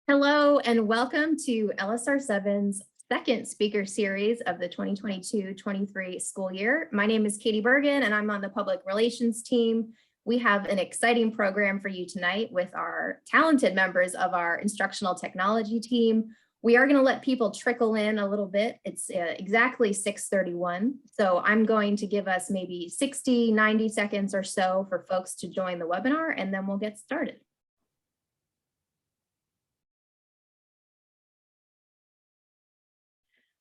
Hello and welcome to LSR7's second speaker series of the 2022-23 school year. My name is Katie Bergen and I'm on the public relations team. We have an exciting program for you tonight with our talented members of our instructional technology team. We are going to let people trickle in a little bit. It's exactly 6:31. So I'm going to give us maybe 60, 90 seconds or so for folks to join the webinar, and then we'll get started.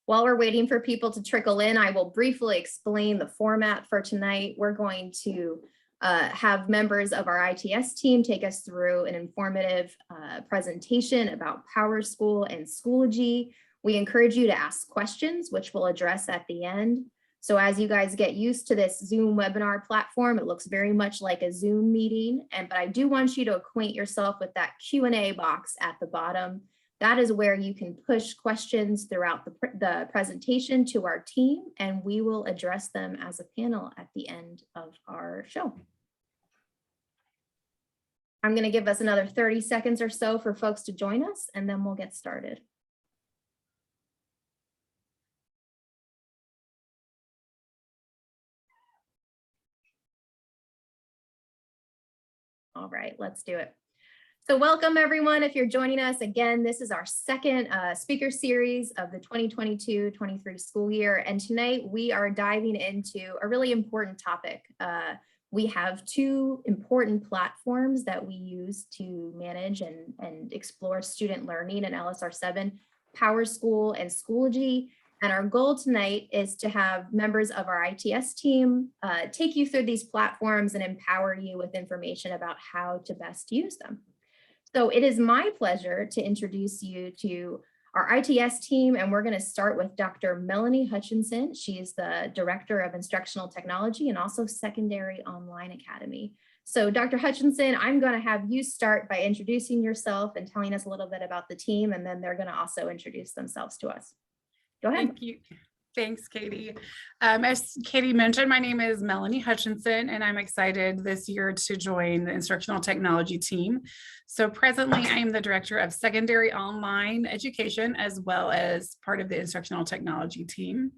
While we're waiting for people to trickle in, I will briefly explain the format for tonight. We're going to have members of our ITS team take us through an informative presentation about PowerSchool and Schoology. We encourage you to ask questions, which we'll address at the end. So as you guys get used to this Zoom webinar platform, it looks very much like a Zoom meeting, but I do want you to acquaint yourself with that Q&A box at the bottom. That is where you can push questions throughout the presentation to our team, and we will address them as a panel at the end of our show. I'm going to give us another 30 seconds or so for folks to join us, and then we'll get started. All right, let's do it. So welcome everyone. If you're joining us again, this is our second speaker series of the 2022-23 school year. And tonight we are diving into a really important topic. We have two important platforms that we use to manage and explore student learning in LSR7, PowerSchool and Schoology. And our goal tonight is to have members of our ITS team take you through these platforms and empower you with information about how to best use them. So it is my pleasure to introduce you to our ITS team, and we're going to start with Dr. Melanie Hutchinson. She is the Director of Instructional Technology and also Secondary Online Academy. So Dr. Hutchinson, I'm going to have you start by introducing yourself and telling us a little bit about the team, and then they're going to also introduce themselves to us. Go ahead. Thank you. Thanks, Katie. As Katie mentioned, my name is Melanie Hutchinson, and I'm excited this year to join the instructional technology team. So presently, I am the Director of Secondary Online Education, as well as part of the instructional technology team.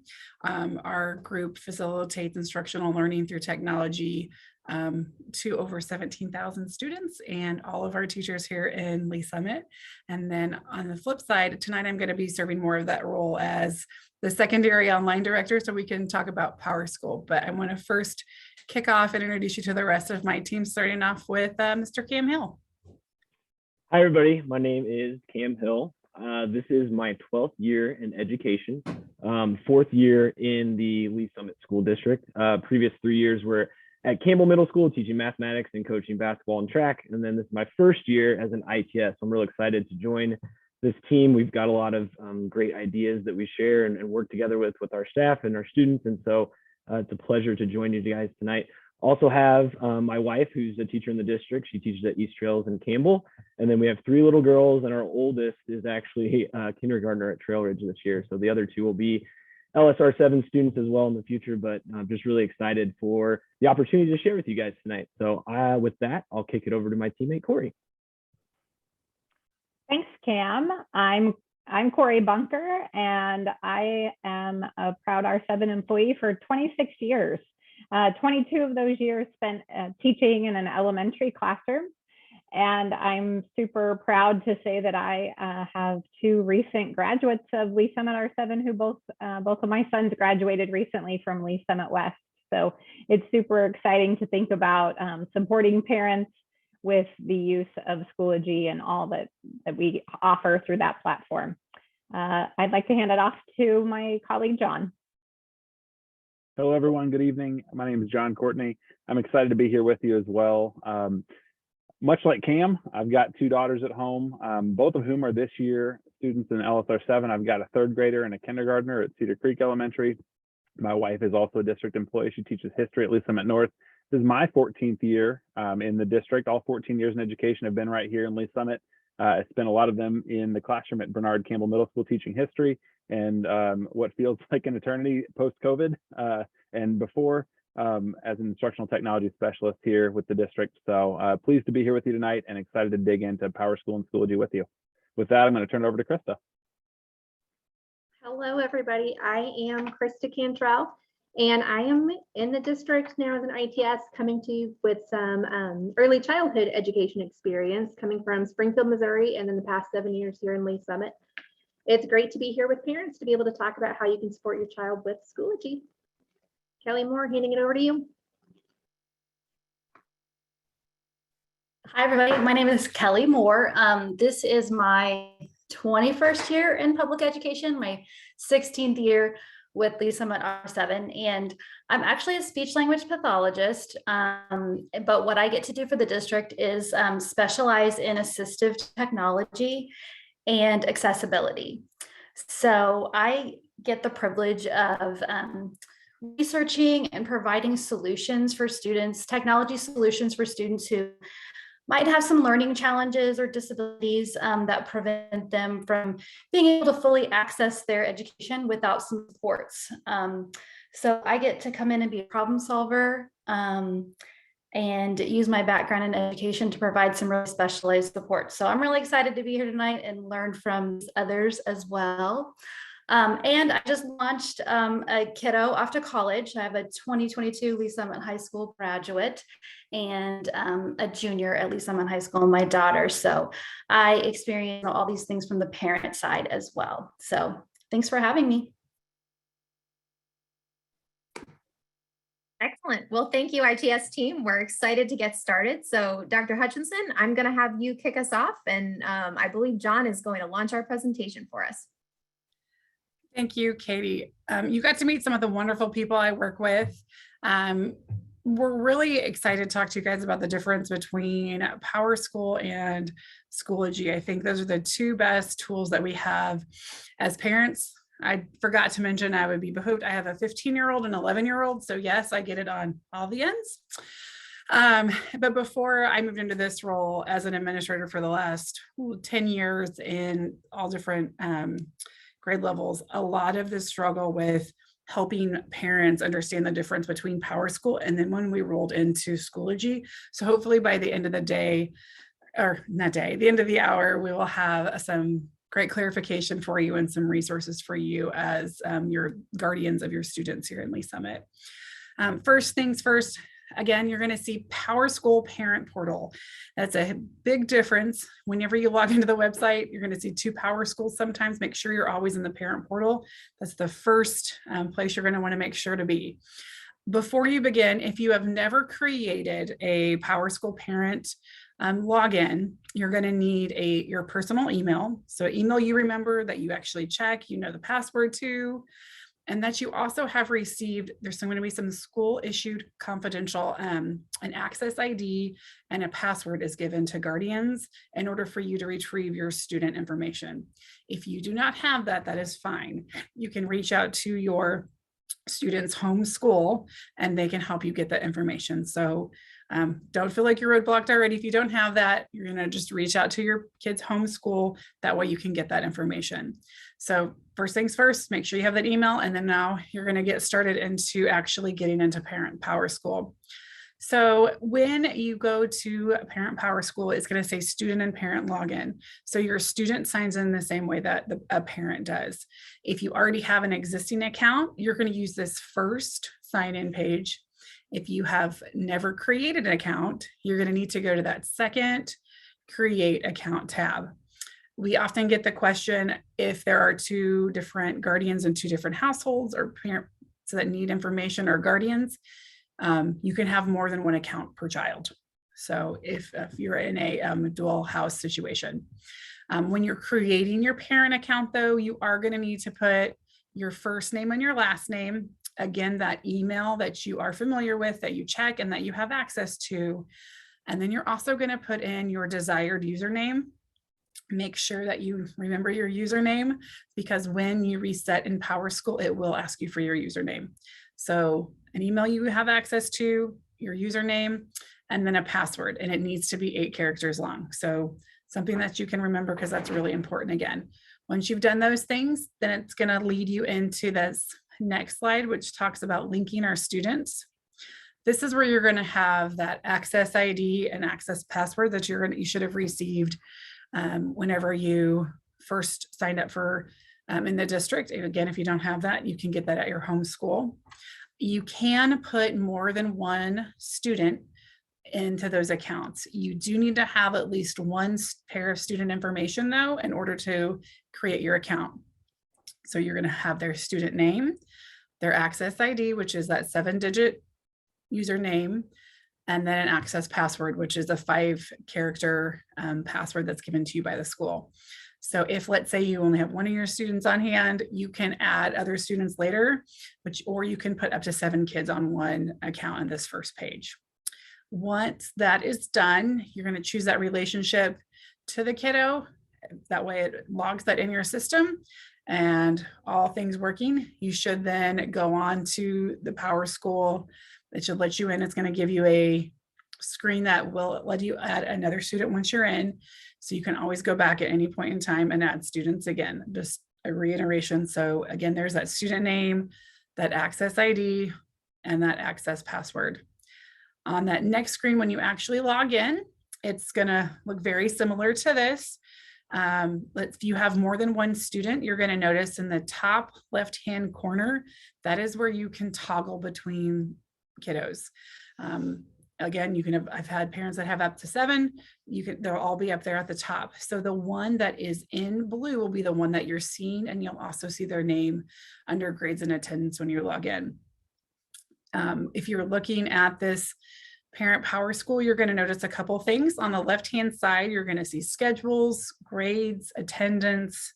Our group facilitates instructional learning through technology to over 17,000 students and all of our teachers here in Lee Summit. And then on the flip side, tonight I'm going to be serving more of that role as the secondary online director, so we can talk about PowerSchool. But I want to first kick off and introduce you to the rest of my team, starting off with Mr. Cam Hill. Hi, everybody. My name is Cam Hill. This is my 12th year in education, 4th year in the Lee Summit School District. Previous 3 years were at Campbell Middle School, teaching mathematics and coaching basketball and track. And then this is my first year as an ITS. I'm really excited to join this team. We've got a lot of great ideas that we share and work together with our staff and our students. And so it's a pleasure to join you guys tonight. Also have my wife, who's a teacher in the district. She teaches at East Trails and Campbell. And then we have 3 little girls, and our oldest is actually a kindergartner at Trail Ridge this year. So the other 2 will be LSR7 students as well in the future, but I'm just really excited for the opportunity to share with you guys tonight. So with that, I'll kick it over to my teammate, Corey. Thanks, Cam. I'm Corey Bunker, and I am a proud R-7 employee for 26 years. 22 of those years spent teaching in an elementary classroom. And I'm super proud to say that I have 2 recent graduates of Lee Summit R-7 who both of my sons graduated recently from Lee Summit West. So it's super exciting to think about supporting parents with the use of Schoology and all that we offer through that platform. I'd like to hand it off to my colleague, John. Hello, everyone. Good evening. My name is John Courtney. I'm excited to be here with you as well. Much like Cam, I've got 2 daughters at home, both of whom are this year students in LSR7. I've got a 3rd grader and a kindergartner at Cedar Creek Elementary. My wife is also a district employee. She teaches history at Lee Summit North. This is my 14th year in the district. All 14 years in education have been right here in Lee Summit. I spent a lot of them in the classroom at Bernard Campbell Middle School teaching history, and what feels like an eternity post-COVID and before as an instructional technology specialist here with the district. So pleased to be here with you tonight and excited to dig into PowerSchool and Schoology with you. with that, I'm going to turn it over to Krista. Hello, everybody. I am Krista Cantrell, and I am in the district now as an ITS, coming to you with some early childhood education experience coming from Springfield, Missouri, and in the past 7 years here in Lee Summit. It's great to be here with parents to be able to talk about how you can support your child with Schoology. Kelly Moore, handing it over to you. Hi, everybody. My name is Kelly Moore. This is my 21st year in public education, my 16th year with Lee Summit R-7, and I'm actually a speech language pathologist, but what I get to do for the district is specialize in assistive technology and accessibility. So I get the privilege of researching and providing solutions for students, technology solutions for students who might have some learning challenges or disabilities that prevent them from being able to fully access their education without some supports. So I get to come in and be a problem solver and use my background in education to provide some really specialized support. So I'm really excited to be here tonight and learn from others as well. And I just launched a kiddo off to college. I have a 2022 Lee Summit High School graduate and a junior at Lee Summit High School, my daughter. So I experience all these things from the parent side as well. So thanks for having me. Excellent. Well, thank you, ITS team. We're excited to get started. So Dr. Hutchinson, I'm going to have you kick us off. And I believe John is going to launch our presentation for us. Thank you, Katie. You got to meet some of the wonderful people I work with. We're really excited to talk to you guys about the difference between PowerSchool and Schoology. I think those are the two best tools that we have as parents. I forgot to mention I would be behooved. I have a 15-year-old and 11-year-old. So yes, I get it on all the ends. But before I moved into this role as an administrator for the last 10 years in all different grade levels, a lot of the struggle with helping parents understand the difference between PowerSchool and then when we rolled into Schoology. So hopefully by the end of the day, or not day, the end of the hour, we will have some great clarification for you and some resources for you as your guardians of your students here in Lee Summit. First things first, again, you're going to see PowerSchool Parent Portal. That's a big difference. Whenever you log into the website, you're going to see two PowerSchools sometimes. Make sure you're always in the Parent Portal. That's the first place you're going to want to make sure to be. Before you begin, if you have never created a PowerSchool parent login, you're going to need your personal email. So email you remember, that you actually check, you know the password to, and that you also have received, there's going to be some school issued confidential, an access ID and a password is given to guardians in order for you to retrieve your student information. If you do not have that, that is fine. You can reach out to your student's home school and they can help you get that information. So don't feel like you're roadblocked already. If you don't have that, you're going to just reach out to your kid's home school. That way you can get that information. So first things first, make sure you have that email. And then now you're going to get started into actually getting into Parent PowerSchool. So when you go to Parent PowerSchool, it's going to say student and parent login. So your student signs in the same way that a parent does. If you already have an existing account, you're going to use this first sign-in page. If you have never created an account, you're going to need to go to that second Create Account tab. We often get the question if there are two different guardians in two different households or parents that need information or guardians, you can have more than one account per child. So if you're in a dual house situation. When you're creating your parent account though, you are going to need to put your first name and your last name. Again, that email that you are familiar with, that you check and that you have access to. And then you're also going to put in your desired username. Make sure that you remember your username, because when you reset in PowerSchool, it will ask you for your username. So an email you have access to, your username, and then a password, and it needs to be 8 characters long. So something that you can remember, because that's really important. Again, once you've done those things, then it's going to lead you into this next slide, which talks about linking our students. This is where you're going to have that access ID and access password that you should have received whenever you first signed up for in the district. And again, if you don't have that, you can get that at your home school. You can put more than one student into those accounts. You do need to have at least one pair of student information though, in order to create your account. So you're going to have their student name, their access ID, which is that 7-digit username, and then an access password, which is a 5-character password that's given to you by the school. So if, let's say, you only have one of your students on hand, you can add other students later, or you can put up to 7 kids on one account on this first page. Once that is done, you're going to choose that relationship to the kiddo. That way it logs that in your system, and all things working, you should then go on to the PowerSchool. It should let you in. It's going to give you a screen that will let you add another student once you're in. So you can always go back at any point in time and add students again, just a reiteration. So again, there's that student name, that access ID, and that access password. On that next screen, when you actually log in, it's going to look very similar to this. If you have more than one student, you're going to notice in the top left-hand corner, that is where you can toggle between kiddos. Again, you can have, I've had parents that have up to 7, they'll all be up there at the top. So the one that is in blue will be the one that you're seeing, and you'll also see their name under grades and attendance when you log in. If you're looking at this Parent PowerSchool, you're going to notice a couple things. On the left-hand side, you're going to see schedules, grades, attendance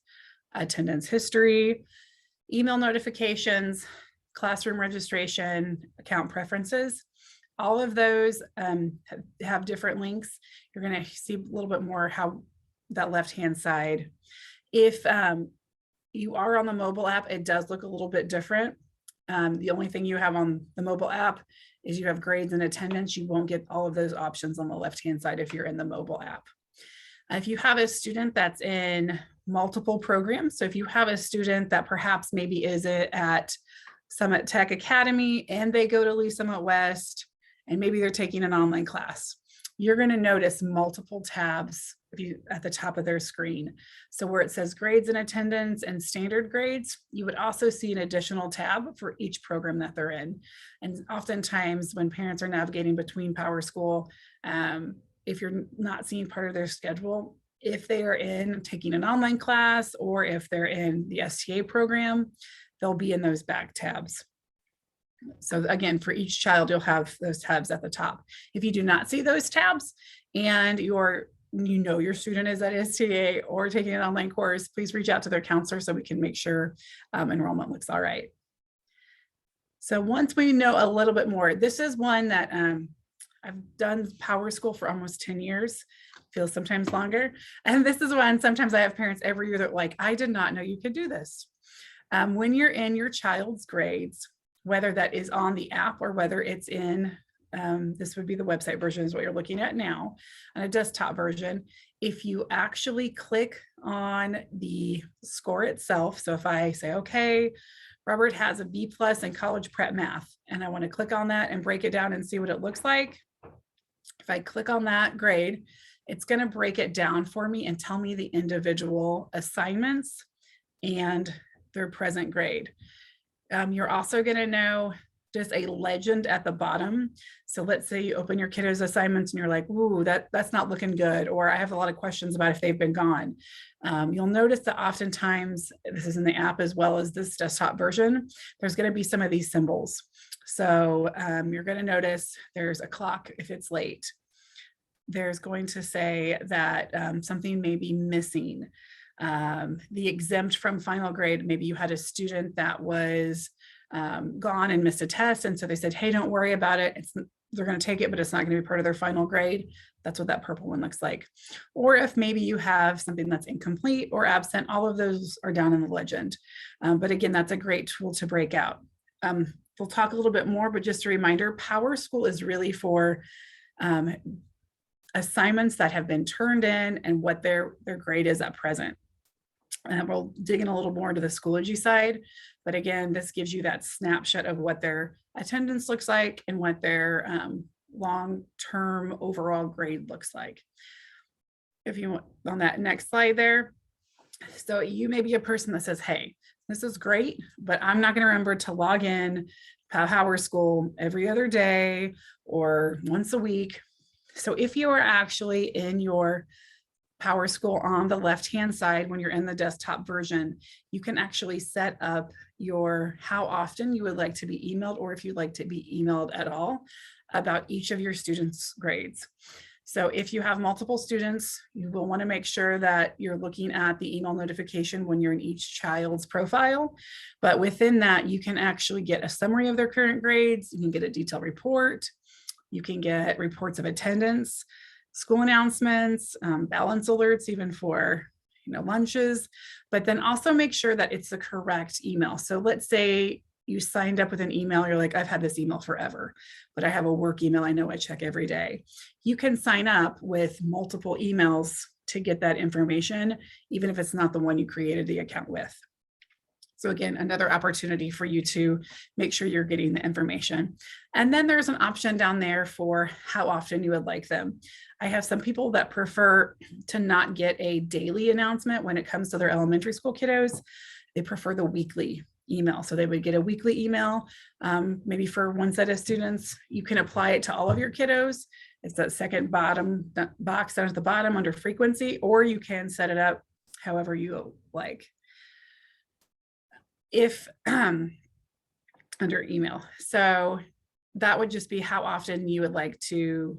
history, email notifications, classroom registration, account preferences. All of those have different links. You're going to see a little bit more how that left-hand side. If you are on the mobile app, it does look a little bit different. The only thing you have on the mobile app is you have grades and attendance. You won't get all of those options on the left-hand side if you're in the mobile app. If you have a student that's in multiple programs, so if you have a student that perhaps maybe is at Summit Tech Academy and they go to Lee Summit West, and maybe they're taking an online class, you're going to notice multiple tabs at the top of their screen. So where it says grades and attendance and standard grades, you would also see an additional tab for each program that they're in. And oftentimes when parents are navigating between PowerSchool, if you're not seeing part of their schedule, if they are in taking an online class or if they're in the STA program, they'll be in those back tabs. So again, for each child, you'll have those tabs at the top. If you do not see those tabs and your student is at STA or taking an online course, please reach out to their counselor so we can make sure enrollment looks all right. So once we know a little bit more, this is one that I've done PowerSchool for almost 10 years, feels sometimes longer. And this is one, sometimes I have parents every year that are like, I did not know you could do this. When you're in your child's grades, whether that is on the app or whether it's in, this would be the website version is what you're looking at now, on a desktop version. If you actually click on the score itself, so if I say, okay, Robert has a B+ in college prep math, and I want to click on that and break it down and see what it looks like. If I click on that grade, it's going to break it down for me and tell me the individual assignments and their present grade. You're also going to know just a legend at the bottom. So let's say you open your kiddos assignments and you're like, ooh, that's not looking good, or I have a lot of questions about if they've been gone. You'll notice that oftentimes, this is in the app as well as this desktop version, there's going to be some of these symbols. So you're going to notice there's a clock if it's late. There's going to say that something may be missing. The exempt from final grade, maybe you had a student that was gone and missed a test, and so they said, hey, don't worry about it. They're going to take it, but it's not going to be part of their final grade. That's what that purple one looks like. Or if maybe you have something that's incomplete or absent, all of those are down in the legend. But again, that's a great tool to break out. We'll talk a little bit more, but just a reminder, PowerSchool is really for assignments that have been turned in and what their grade is at present. And we'll dig in a little more into the Schoology side. But again, this gives you that snapshot of what their attendance looks like and what their long-term overall grade looks like. if you want on that next slide there. So you may be a person that says, hey, this is great, but I'm not going to remember to log in PowerSchool every other day or once a week. So if you are actually in your PowerSchool on the left-hand side, when you're in the desktop version, you can actually set up your how often you would like to be emailed, or if you'd like to be emailed at all, about each of your students' grades. So if you have multiple students, you will want to make sure that you're looking at the email notification when you're in each child's profile. But within that, you can actually get a summary of their current grades. You can get a detailed report. You can get reports of attendance, school announcements, balance alerts, even for lunches, but then also make sure that it's the correct email. So let's say you signed up with an email, you're like, I've had this email forever, but I have a work email I know I check every day. You can sign up with multiple emails to get that information, even if it's not the one you created the account with. So again, another opportunity for you to make sure you're getting the information. And then there's an option down there for how often you would like them. I have some people that prefer to not get a daily announcement when it comes to their elementary school kiddos. They prefer the weekly email. So they would get a weekly email, maybe for one set of students. You can apply it to all of your kiddos. It's that second bottom box down at the bottom under frequency, or you can set it up however you like. If under email. So that would just be how often you would like to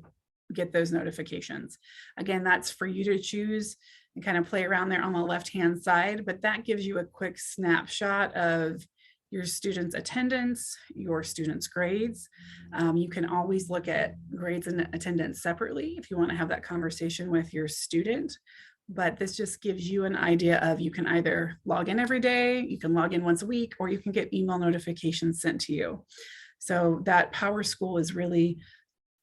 get those notifications. Again, that's for you to choose and kind of play around there on the left-hand side, but that gives you a quick snapshot of your students' attendance, your students' grades. You can always look at grades and attendance separately if you want to have that conversation with your student. But this just gives you an idea of, you can either log in every day, you can log in once a week, or you can get email notifications sent to you. So that PowerSchool is really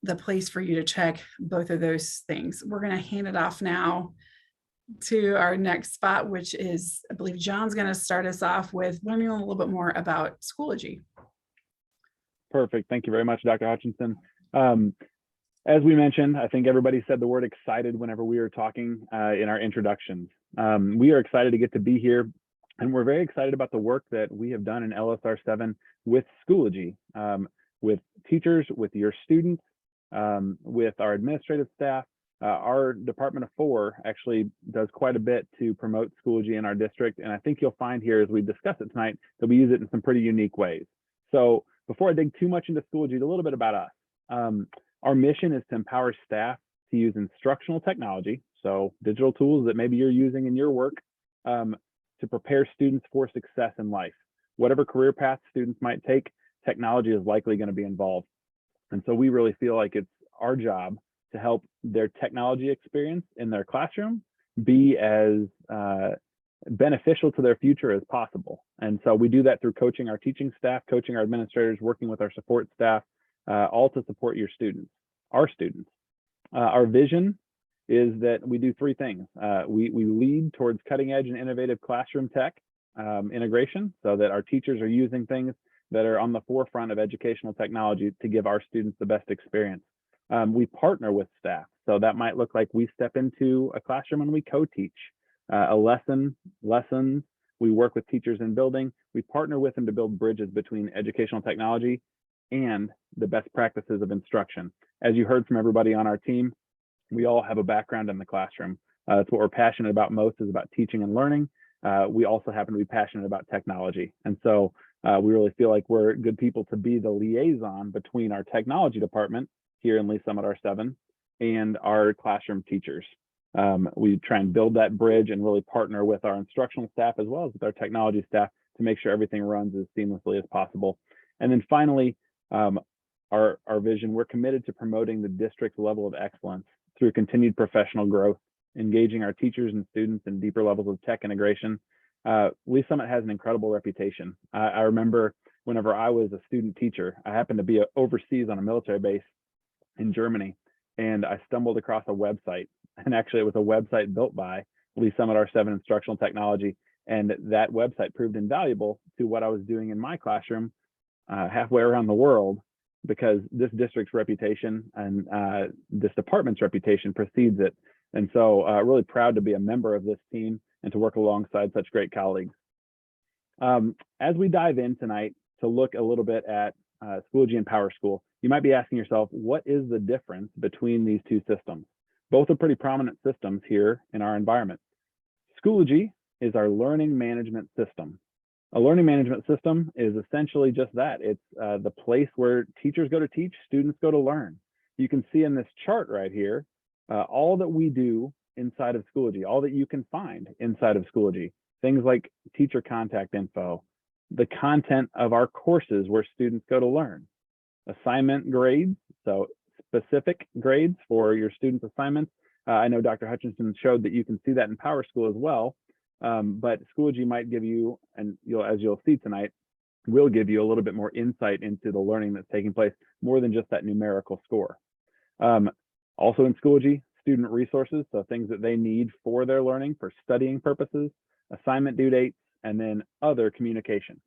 the place for you to check both of those things. We're going to hand it off now to our next spot, which is, I believe John's going to start us off with learning a little bit more about Schoology. Perfect. Thank you very much, Dr. Hutchinson. As we mentioned, I think everybody said the word excited whenever we were talking in our introductions. We are excited to get to be here, and we're very excited about the work that we have done in LSR7 with Schoology, with teachers, with your students, with our administrative staff. Our Department of 4 actually does quite a bit to promote Schoology in our district, and I think you'll find here as we discuss it tonight that we use it in some pretty unique ways. So before I dig too much into Schoology, a little bit about us. Our mission is to empower staff to use instructional technology, so digital tools that maybe you're using in your work, to prepare students for success in life. Whatever career path students might take, technology is likely going to be involved. And so we really feel like it's our job to help their technology experience in their classroom be as beneficial to their future as possible. And so we do that through coaching our teaching staff, coaching our administrators, working with our support staff, all to support your students, our students. Our vision is that we do three things. We lead towards cutting edge and innovative classroom tech integration, so that our teachers are using things that are on the forefront of educational technology to give our students the best experience. We partner with staff, so that might look like we step into a classroom and we co-teach lessons. We work with teachers in building. We partner with them to build bridges between educational technology and the best practices of instruction. As you heard from everybody on our team, we all have a background in the classroom. It's what we're passionate about most, is about teaching and learning. We also happen to be passionate about technology. And so we really feel like we're good people to be the liaison between our technology department here in Lee Summit R7 and our classroom teachers. We try and build that bridge and really partner with our instructional staff as well as with our technology staff to make sure everything runs as seamlessly as possible. And then finally, our vision, we're committed to promoting the district's level of excellence through continued professional growth, engaging our teachers and students in deeper levels of tech integration. Lee Summit has an incredible reputation. I remember whenever I was a student teacher, I happened to be overseas on a military base in Germany, and I stumbled across a website, and actually it was a website built by Lee Summit R7 Instructional Technology, and that website proved invaluable to what I was doing in my classroom halfway around the world, because this district's reputation and this department's reputation precedes it. And so really proud to be a member of this team and to work alongside such great colleagues. As we dive in tonight to look a little bit at Schoology and PowerSchool, you might be asking yourself, what is the difference between these two systems? Both are pretty prominent systems here in our environment. Schoology is our learning management system. A learning management system is essentially just that. It's the place where teachers go to teach, students go to learn. You can see in this chart right here, all that we do inside of Schoology, all that you can find inside of Schoology, things like teacher contact info, the content of our courses where students go to learn, assignment grades, so specific grades for your students' assignments. I know Dr. Hutchinson showed that you can see that in PowerSchool as well, but Schoology might give you, and as you'll see tonight, will give you a little bit more insight into the learning that's taking place, more than just that numerical score. Also in Schoology, student resources, so things that they need for their learning, for studying purposes, assignment due dates, and then other communication.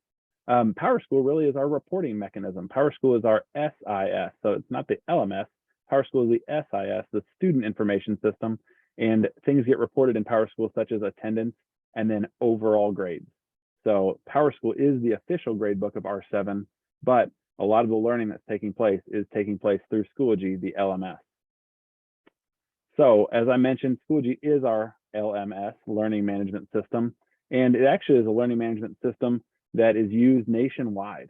PowerSchool really is our reporting mechanism. PowerSchool is our SIS, so it's not the LMS. PowerSchool is the SIS, the student information system, and things get reported in PowerSchool such as attendance and then overall grades. So PowerSchool is the official grade book of R-7, but a lot of the learning that's taking place is taking place through Schoology, the LMS. So as I mentioned, Schoology is our LMS, learning management system, and it actually is a learning management system that is used nationwide.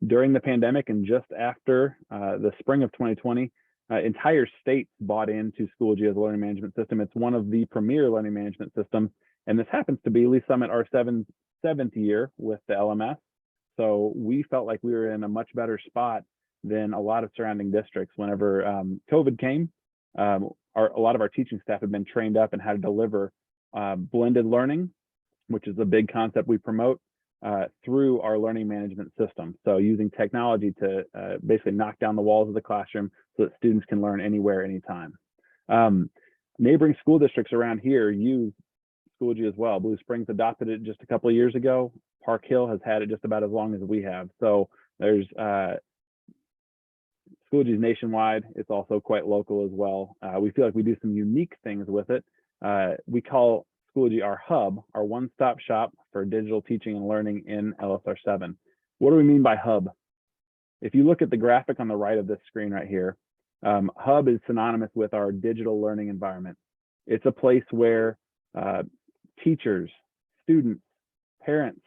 During the pandemic and just after the spring of 2020, entire states bought into Schoology as a learning management system. It's one of the premier learning management systems, and this happens to be Lee Summit R7's 7th year with the LMS. So we felt like we were in a much better spot than a lot of surrounding districts. Whenever COVID came, a lot of our teaching staff had been trained up in how to deliver blended learning, which is a big concept we promote through our learning management system. So using technology to basically knock down the walls of the classroom so that students can learn anywhere, anytime. Neighboring school districts around here use Schoology as well. Blue Springs adopted it just a couple of years ago. Park Hill has had it just about as long as we have. So there's Schoology is nationwide. It's also quite local as well. We feel like we do some unique things with it. We call Schoology our hub, our one-stop shop for digital teaching and learning in LSR7. What do we mean by hub? If you look at the graphic on the right of this screen right here, hub is synonymous with our digital learning environment. It's a place where teachers, students, parents,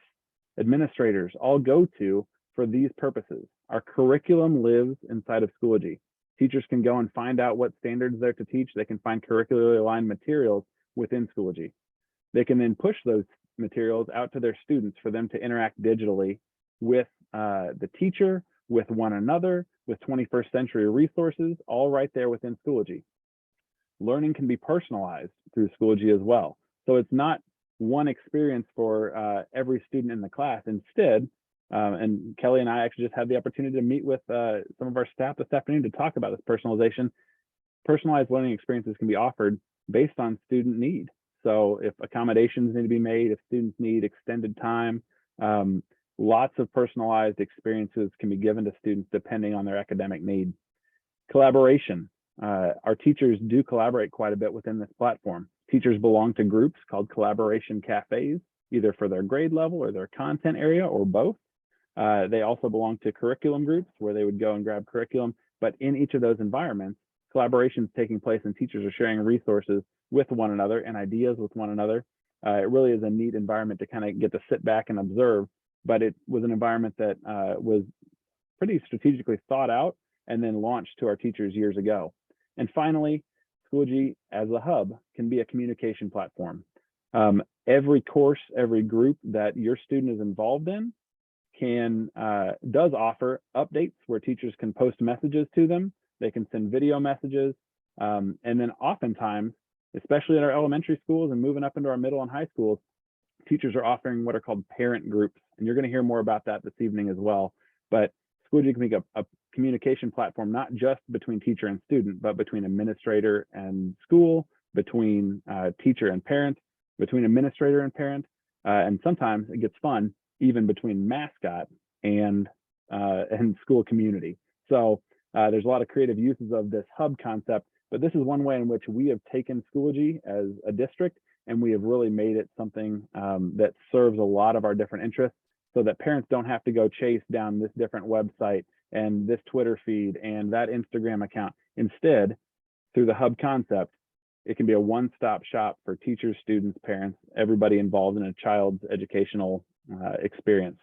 administrators all go to for these purposes. Our curriculum lives inside of Schoology. Teachers can go and find out what standards they're to teach. They can find curricularly aligned materials within Schoology. They can then push those materials out to their students for them to interact digitally with the teacher, with one another, with 21st century resources, all right there within Schoology. Learning can be personalized through Schoology as well. So it's not one experience for every student in the class. Instead, and Kelly and I actually just had the opportunity to meet with some of our staff this afternoon to talk about this personalization. Personalized learning experiences can be offered based on student need. So if accommodations need to be made, if students need extended time, lots of personalized experiences can be given to students depending on their academic need. Collaboration. Our teachers do collaborate quite a bit within this platform. Teachers belong to groups called collaboration cafes, either for their grade level or their content area or both. They also belong to curriculum groups where they would go and grab curriculum, but in each of those environments, collaboration is taking place and teachers are sharing resources with one another and ideas with one another. It really is a neat environment to kind of get to sit back and observe, but it was an environment that was pretty strategically thought out and then launched to our teachers years ago. And finally, Schoology as a hub can be a communication platform. Every course, every group that your student is involved in does offer updates where teachers can post messages to them. They can send video messages. And then oftentimes, especially at our elementary schools and moving up into our middle and high schools, teachers are offering what are called parent groups. And you're going to hear more about that this evening as well. But Schoology can be a communication platform, not just between teacher and student, but between administrator and school, between teacher and parent, between administrator and parent. And sometimes it gets fun, even between mascot and school community. So there's a lot of creative uses of this hub concept but this is one way in which we have taken Schoology as a district and we have really made it something that serves a lot of our different interests, so that parents don't have to go chase down this different website and this Twitter feed and that Instagram account. Instead, through the hub concept, it can be a one-stop shop for teachers, students, parents, everybody involved in a child's educational experience.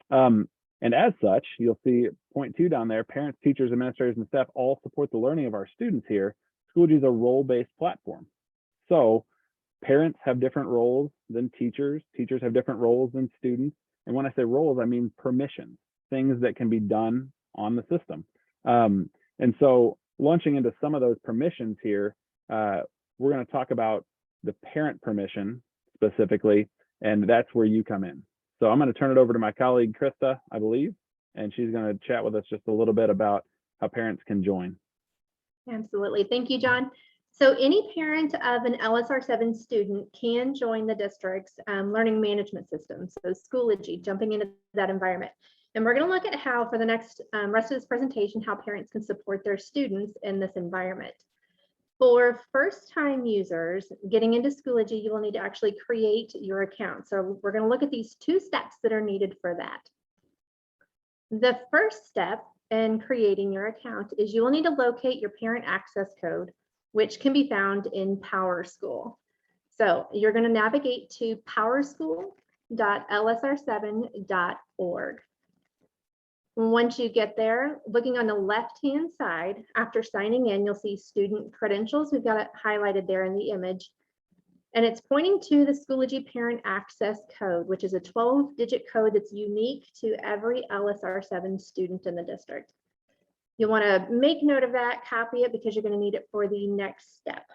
And as such, you'll see point 2 down there, parents, teachers, administrators, and staff all support the learning of our students here. Schoology is a role-based platform. So parents have different roles than teachers. Teachers have different roles than students. And when I say roles, I mean permissions, things that can be done on the system. And so launching into some of those permissions here, we're going to talk about the parent permission specifically, and that's where you come in. So I'm going to turn it over to my colleague, Krista, I believe, and she's going to chat with us just a little bit about how parents can join. Absolutely. Thank you, John. So any parent of an LSR7 student can join the district's learning management system. So Schoology, jumping into that environment. And we're going to look at how, for the next rest of this presentation, how parents can support their students in this environment. For first-time users getting into Schoology, you will need to actually create your account. So we're going to look at these 2 steps that are needed for that. The first step in creating your account is you will need to locate your parent access code, which can be found in PowerSchool. So you're going to navigate to powerschool.lsr7.org. Once you get there, looking on the left-hand side, after signing in, you'll see student credentials. We've got it highlighted there in the image. And it's pointing to the Schoology Parent Access Code, which is a 12-digit code that's unique to every LSR7 student in the district. You want to make note of that, copy it, because you're going to need it for the next step.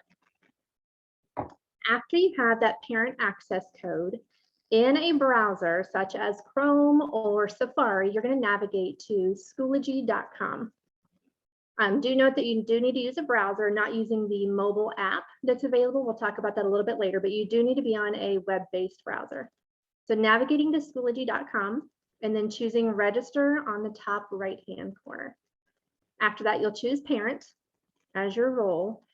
After you have that parent access code in a browser such as Chrome or Safari, you're going to navigate to Schoology.com. Do note that you do need to use a browser, not using the mobile app that's available. We'll talk about that a little bit later, but you do need to be on a web-based browser. So navigating to Schoology.com and then choosing register on the top right-hand corner. After that, you'll choose parent as your role.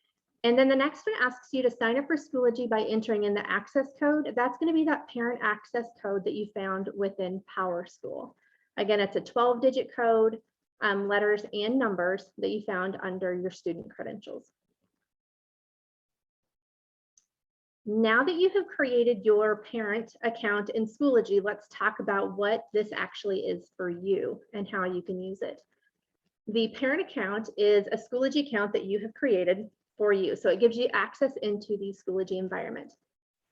And then the next one asks you to sign up for Schoology by entering in the access code. That's going to be that parent access code that you found within PowerSchool. Again, it's a 12-digit code, letters and numbers that you found under your student credentials. Now that you have created your parent account in Schoology, let's talk about what this actually is for you and how you can use it. The parent account is a Schoology account that you have created for you. So it gives you access into the Schoology environment.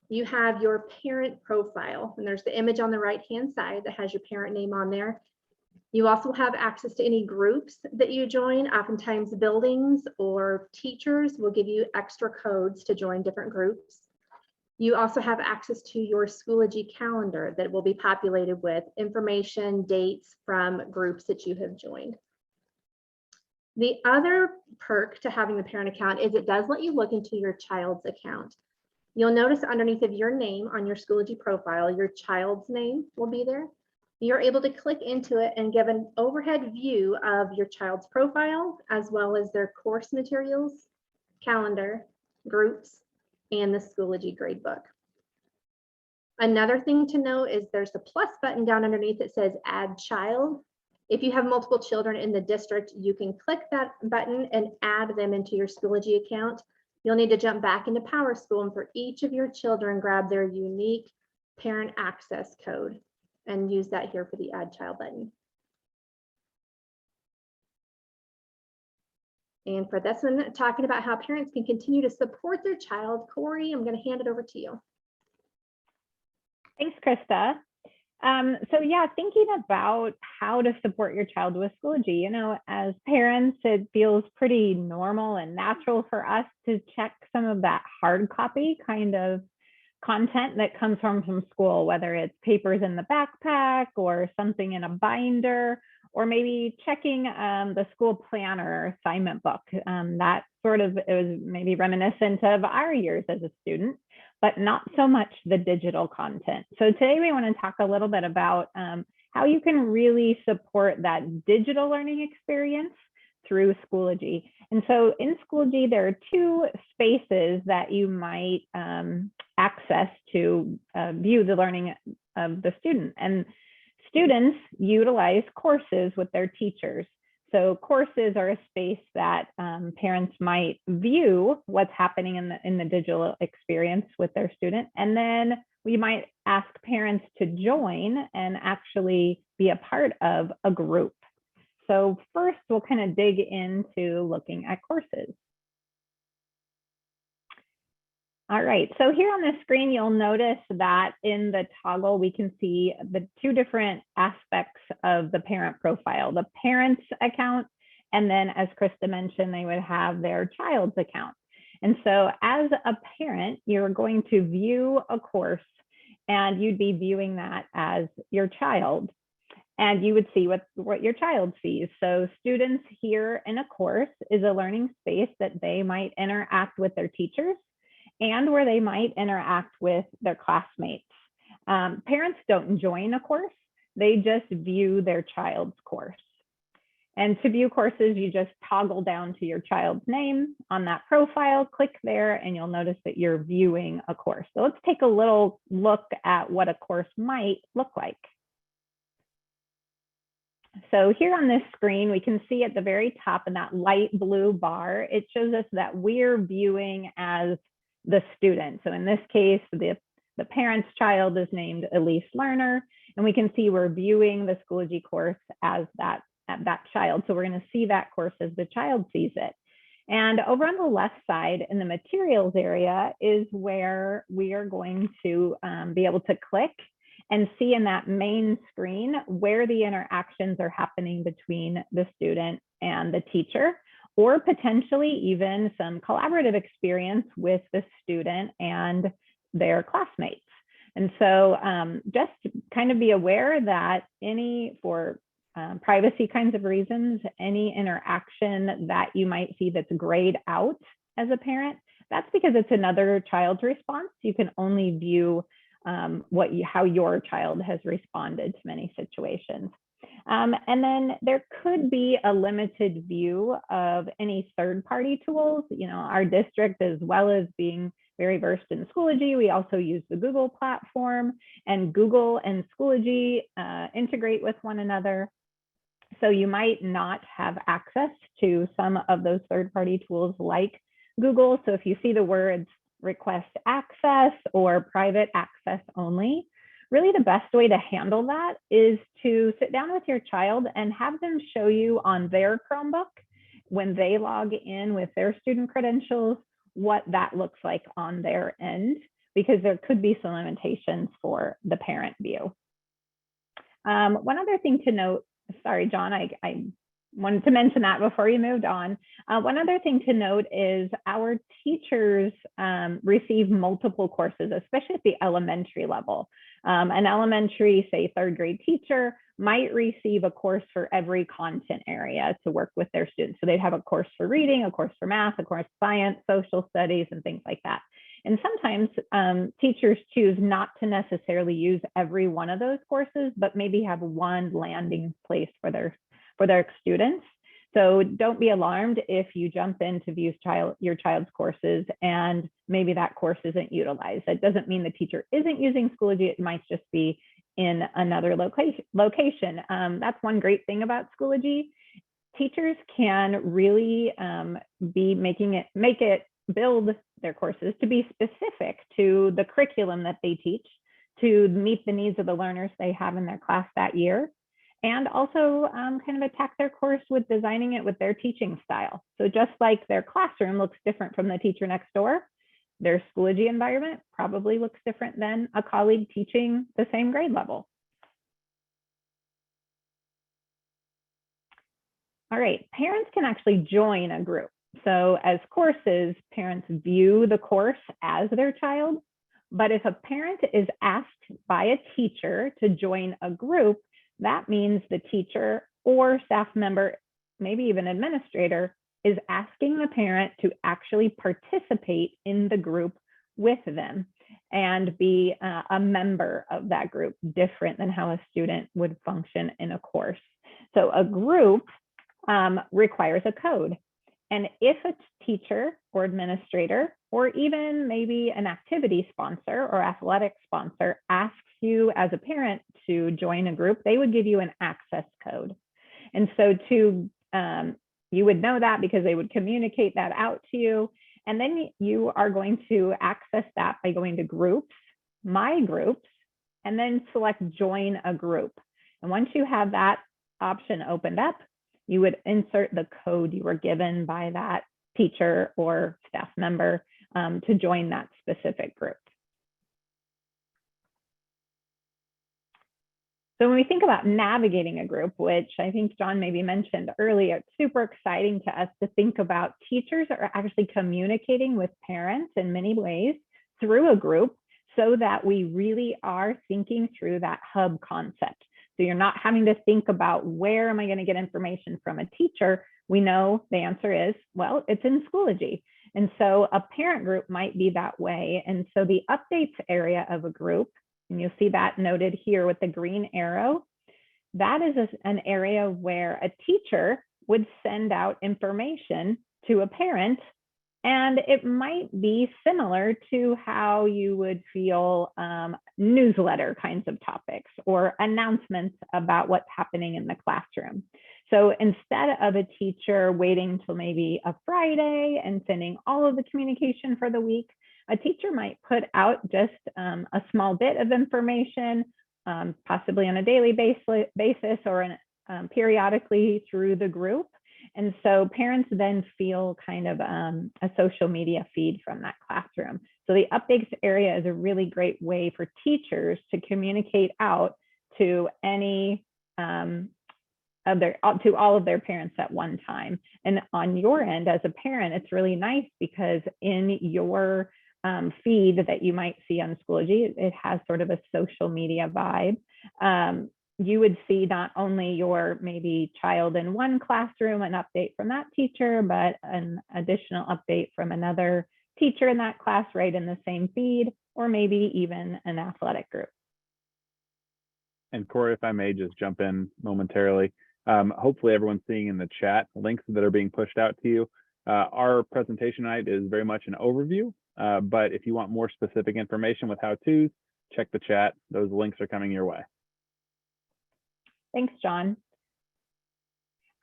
You have your parent profile, and there's the image on the right-hand side that has your parent name on there. You also have access to any groups that you join. Oftentimes buildings or teachers will give you extra codes to join different groups. You also have access to your Schoology calendar that will be populated with information, dates from groups that you have joined. The other perk to having the parent account is it does let you look into your child's account. You'll notice underneath of your name on your Schoology profile, your child's name will be there. You're able to click into it and give an overhead view of your child's profile, as well as their course materials, calendar, groups, and the Schoology gradebook. Another thing to note is there's a plus button down underneath that says Add Child. If you have multiple children in the district, you can click that button and add them into your Schoology account. You'll need to jump back into PowerSchool and for each of your children, grab their unique parent access code and use that here for the Add Child button. And for this one, talking about how parents can continue to support their child, Corey, I'm going to hand it over to you. Thanks, Krista. So yeah, thinking about how to support your child with Schoology, you know, as parents, it feels pretty normal and natural for us to check some of that hard copy kind of content that comes home from school, whether it's papers in the backpack or something in a binder, or maybe checking the school planner assignment book. That sort of, it was maybe reminiscent of our years as a student, but not so much the digital content. So today we want to talk a little bit about how you can really support that digital learning experience through Schoology. And so in Schoology, there are two spaces that you might access to view the learning of the student. And students utilize courses with their teachers. So courses are a space that parents might view what's happening in the digital experience with their student. And then we might ask parents to join and actually be a part of a group. So first, we'll kind of dig into looking at courses. All right, so here on the screen, you'll notice that in the toggle, we can see the two different aspects of the parent profile, the parent's account, and then as Krista mentioned, they would have their child's account. And so as a parent, you're going to view a course and you'd be viewing that as your child. And you would see what your child sees. So students here in a course is a learning space that they might interact with their teachers and where they might interact with their classmates. Parents don't join a course, they just view their child's course. And to view courses, you just toggle down to your child's name on that profile, click there, and you'll notice that you're viewing a course. So let's take a little look at what a course might look like. So here on this screen, we can see at the very top in that light blue bar, it shows us that we're viewing as the student. So in this case, the parent's child is named Elise Lerner, and we can see we're viewing the Schoology course as that child. So we're going to see that course as the child sees it. And over on the left side in the materials area is where we are going to be able to click and see in that main screen where the interactions are happening between the student and the teacher, or potentially even some collaborative experience with the student and their classmates. And so just kind of be aware that for privacy kinds of reasons, any interaction that you might see that's grayed out as a parent, that's because it's another child's response. You can only view how your child has responded to many situations. And then there could be a limited view of any third-party tools. You know, our district, as well as being very versed in Schoology, we also use the Google platform, and Google and Schoology integrate with one another. So you might not have access to some of those third-party tools like Google. So if you see the words request access or private access only, really the best way to handle that is to sit down with your child and have them show you on their Chromebook when they log in with their student credentials, what that looks like on their end, because there could be some limitations for the parent view. One other thing to note, sorry, John, I wanted to mention that before you moved on. One other thing to note is our teachers receive multiple courses, especially at the elementary level. An elementary, say, third grade teacher might receive a course for every content area to work with their students. So they'd have a course for reading, a course for math, a course for science, social studies, and things like that. And sometimes teachers choose not to necessarily use every one of those courses, but maybe have one landing place for their students. So don't be alarmed if you jump in to view your child's courses and maybe that course isn't utilized. That doesn't mean the teacher isn't using Schoology, it might just be in another location. That's one great thing about Schoology. Teachers can really build their courses to be specific to the curriculum that they teach, to meet the needs of the learners they have in their class that year, and also kind of attack their course with designing it with their teaching style. So just like their classroom looks different from the teacher next door, their Schoology environment probably looks different than a colleague teaching the same grade level. All right, parents can actually join a group. So as courses, parents view the course as their child, but if a parent is asked by a teacher to join a group, that means the teacher or staff member, maybe even administrator, is asking the parent to actually participate in the group with them and be a member of that group, different than how a student would function in a course. So a group requires a code. And if a teacher or administrator, or even maybe an activity sponsor or athletic sponsor asks you as a parent to join a group, they would give you an access code. And so you would know that because they would communicate that out to you. And then you are going to access that by going to groups, my groups, and then select join a group. And once you have that option opened up, you would insert the code you were given by that teacher or staff member to join that specific group. So when we think about navigating a group, which I think John maybe mentioned earlier, it's super exciting to us to think about teachers are actually communicating with parents in many ways through a group so that we really are thinking through that hub concept. So you're not having to think about where am I going to get information from a teacher? We know the answer is, well, it's in Schoology. And so a parent group might be that way. And so the updates area of a group, and you'll see that noted here with the green arrow, that is an area where a teacher would send out information to a parent. And it might be similar to how you would feel newsletter kinds of topics or announcements about what's happening in the classroom. So instead of a teacher waiting till maybe a Friday and sending all of the communication for the week, a teacher might put out just a small bit of information, possibly on a daily basis or periodically through the group. And so parents then feel kind of a social media feed from that classroom. So the updates area is a really great way for teachers to communicate out to any to all of their parents at one time. And on your end as a parent, it's really nice because in your feed that you might see on Schoology, it has sort of a social media vibe. You would see not only your maybe child in one classroom, an update from that teacher, but an additional update from another teacher in that class right in the same feed, or maybe even an athletic group. And Corey, if I may just jump in momentarily, hopefully everyone's seeing in the chat links that are being pushed out to you. Our presentation tonight is very much an overview, but if you want more specific information with how-tos, check the chat. Those links are coming your way. Thanks, John.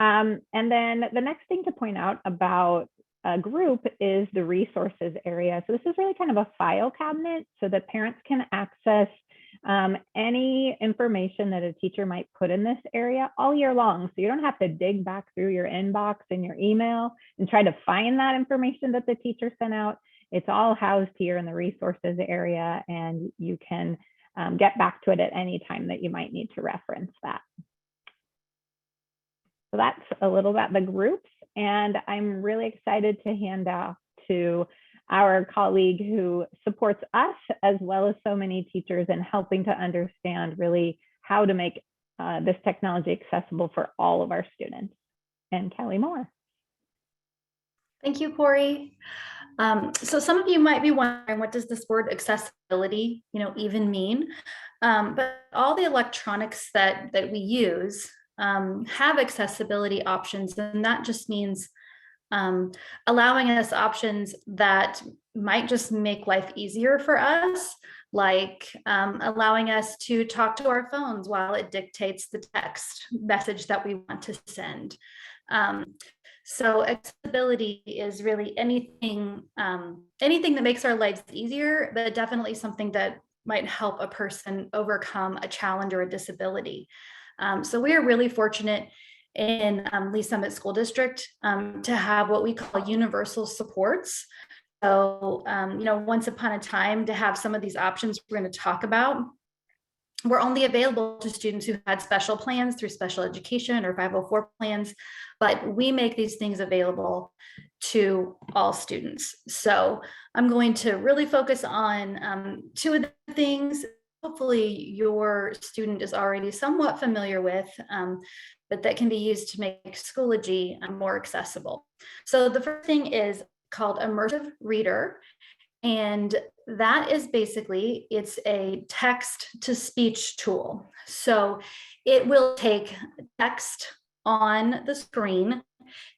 And then the next thing to point out about a group is the resources area. So this is really kind of a file cabinet so that parents can access any information that a teacher might put in this area all year long. So you don't have to dig back through your inbox and your email and try to find that information that the teacher sent out. It's all housed here in the resources area, and you can get back to it at any time that you might need to reference that. So that's a little about the groups, and I'm really excited to hand off to our colleague who supports us as well as so many teachers in helping to understand really how to make this technology accessible for all of our students. And Kelly Moore. Thank you, Corey. So some of you might be wondering, what does this word accessibility, even mean? But all the electronics that we use have accessibility options, and that just means allowing us options that might just make life easier for us, like allowing us to talk to our phones while it dictates the text message that we want to send. So accessibility is really anything that makes our lives easier, but definitely something that might help a person overcome a challenge or a disability. So we are really fortunate in Lee Summit School District to have what we call universal supports. So, once upon a time, to have some of these options we're going to talk about were only available to students who had special plans through special education or 504 plans, but we make these things available to all students. So I'm going to really focus on two of the things hopefully your student is already somewhat familiar with, but that can be used to make Schoology more accessible. So the first thing is called Immersive Reader. And that is basically, it's a text to speech tool. So it will take text on the screen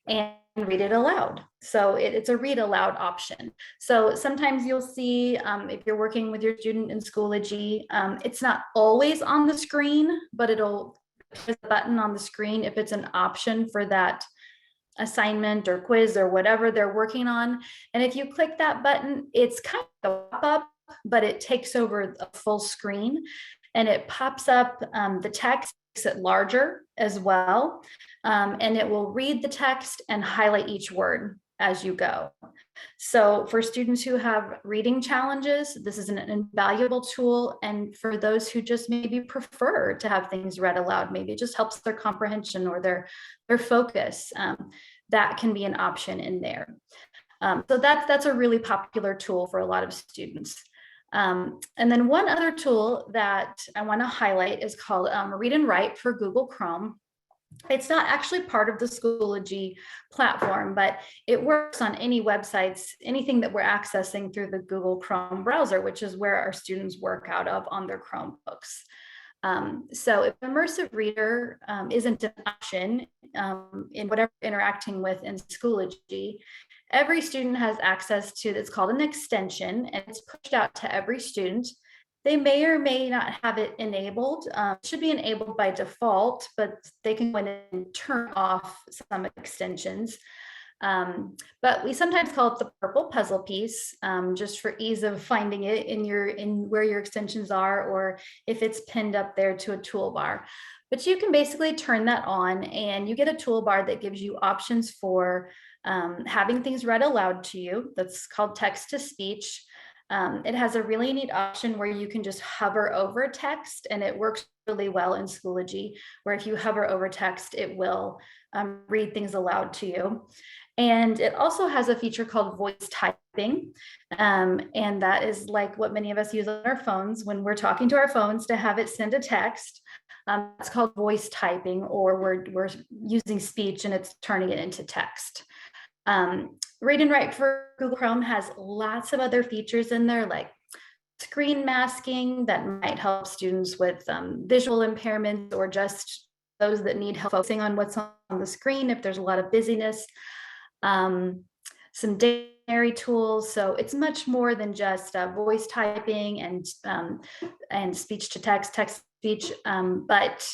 and read it aloud. So it's a read aloud option. So sometimes you'll see if you're working with your student in Schoology, it's not always on the screen, but it'll there's a button on the screen if it's an option for that assignment or quiz or whatever they're working on. And if you click that button, it's kind of a pop-up, but it takes over a full screen and it pops up the text, makes it larger as well. And it will read the text and highlight each word as you go. So for students who have reading challenges, this is an invaluable tool. And for those who just maybe prefer to have things read aloud, maybe it just helps their comprehension or their focus, that can be an option in there. So that's a really popular tool for a lot of students. And then one other tool that I want to highlight is called Read and Write for Google Chrome. It's not actually part of the Schoology platform, but it works on any websites, anything that we're accessing through the Google Chrome browser, which is where our students work out of on their Chromebooks. So if immersive reader isn't an option in whatever interacting with in Schoology, every student has access to, it's called an extension, and it's pushed out to every student. They may or may not have it enabled. It should be enabled by default, but they can go in and turn off some extensions. But we sometimes call it the purple puzzle piece, just for ease of finding it in where your extensions are, or if it's pinned up there to a toolbar. But you can basically turn that on and you get a toolbar that gives you options for having things read aloud to you. That's called text to speech. It has a really neat option where you can just hover over text, and it works really well in Schoology, where if you hover over text, it will read things aloud to you. And it also has a feature called voice typing. And that is like what many of us use on our phones when we're talking to our phones to have it send a text. It's called voice typing, or we're using speech and it's turning it into text. Read and Write for Google Chrome has lots of other features in there, like screen masking that might help students with visual impairments, or just those that need help focusing on what's on the screen if there's a lot of busyness. Some dictionary tools. So it's much more than just voice typing and speech to text, text to speech, but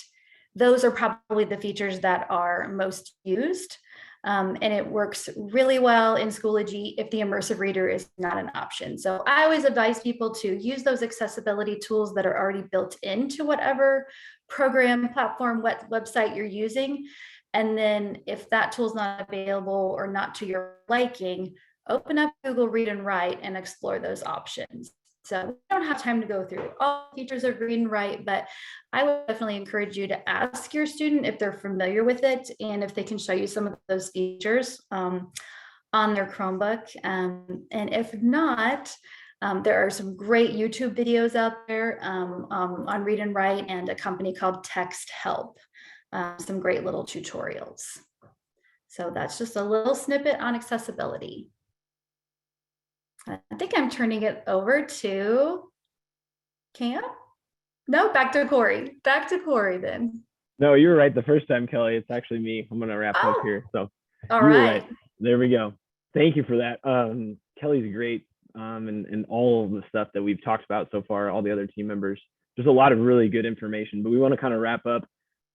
those are probably the features that are most used. And it works really well in Schoology if the immersive reader is not an option. So I always advise people to use those accessibility tools that are already built into whatever program, platform, website you're using. And then if that tool is not available or not to your liking, open up Google Read and Write and explore those options. So we don't have time to go through all the features of Read and Write, but I would definitely encourage you to ask your student if they're familiar with it and if they can show you some of those features on their Chromebook. And if not, there are some great YouTube videos out there on Read and Write, and a company called Text Help, some great little tutorials. So that's just a little snippet on accessibility. I think I'm turning it over to Cam. No, back to Corey. Back to Corey then. No, you were right the first time, Kelly. It's actually me. I'm gonna wrap up here. So All you were right. There we go. Thank you for that. Kelly's great. And all of the stuff that we've talked about so far, all the other team members. There's a lot of really good information, but we want to kind of wrap up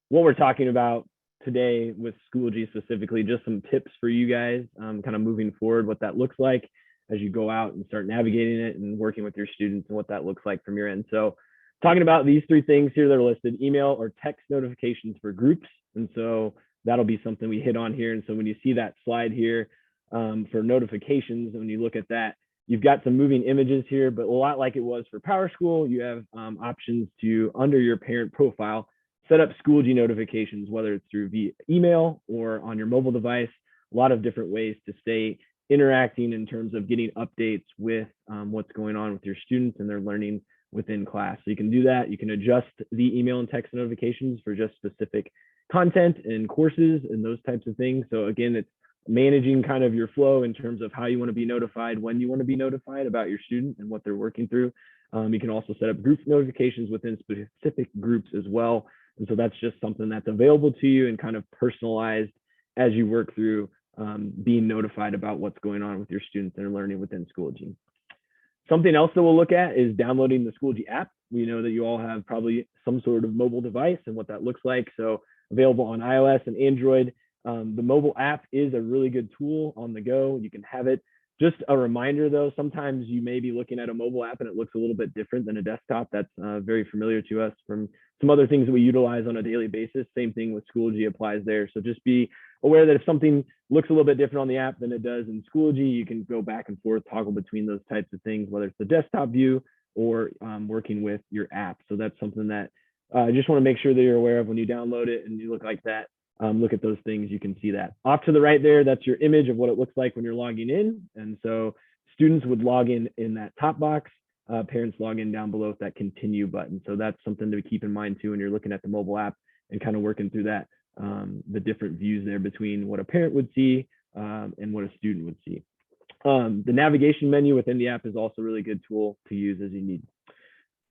what we're talking about today with Schoology specifically, just some tips for you guys, kind of moving forward, what that looks like as you go out and start navigating it and working with your students, and what that looks like from your end. So talking about these three things here that are listed: email or text notifications for groups. And so that'll be something we hit on here. And so when you see that slide here for notifications, when you look at that, you've got some moving images here, but a lot like it was for PowerSchool, you have options to, under your parent profile, set up Schoology notifications, whether it's through via email or on your mobile device. A lot of different ways to stay interacting in terms of getting updates with what's going on with your students and their learning within class. So you can do that. You can adjust the email and text notifications for just specific content and courses and those types of things. So again, it's managing kind of your flow in terms of how you want to be notified, when you want to be notified about your student and what they're working through. You can also set up group notifications within specific groups as well. And so that's just something that's available to you and kind of personalized as you work through being notified about what's going on with your students that are learning within Schoology. Something else that we'll look at is downloading the Schoology app. We know that you all have probably some sort of mobile device and what that looks like. So available on iOS and Android. The mobile app is a really good tool on the go. You can have it. Just a reminder though, sometimes you may be looking at a mobile app and it looks a little bit different than a desktop. That's very familiar to us from some other things that we utilize on a daily basis. Same thing with Schoology applies there. So just be aware that if something looks a little bit different on the app than it does in Schoology, you can go back and forth, toggle between those types of things, whether it's the desktop view or working with your app. So that's something that I just want to make sure that you're aware of when you download it and you look like that. Look at those things, you can see that. Off to the right there, that's your image of what it looks like when you're logging in. And so students would log in that top box, parents log in down below with that continue button. So that's something to keep in mind too when you're looking at the mobile app and kind of working through that, the different views there between what a parent would see and what a student would see. The navigation menu within the app is also a really good tool to use as you need.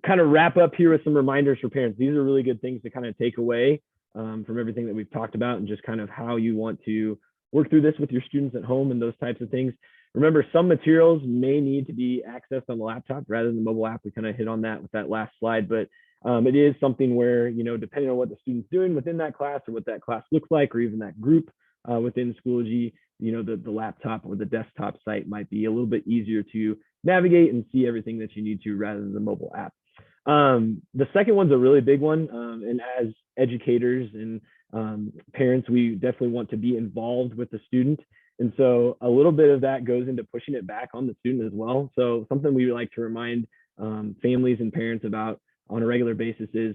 Kind of wrap up here with some reminders for parents. These are really good things to kind of take away from everything that we've talked about and just kind of how you want to work through this with your students at home and those types of things. Remember, some materials may need to be accessed on the laptop rather than the mobile app. We kind of hit on that with that last slide, but it is something where, you know, depending on what the student's doing within that class or what that class looks like, or even that group within Schoology, you know, the laptop or the desktop site might be a little bit easier to navigate and see everything that you need to rather than the mobile app. The second one's a really big one, and as educators and parents, we definitely want to be involved with the student. And so a little bit of that goes into pushing it back on the student as well. So something we like to remind families and parents about on a regular basis is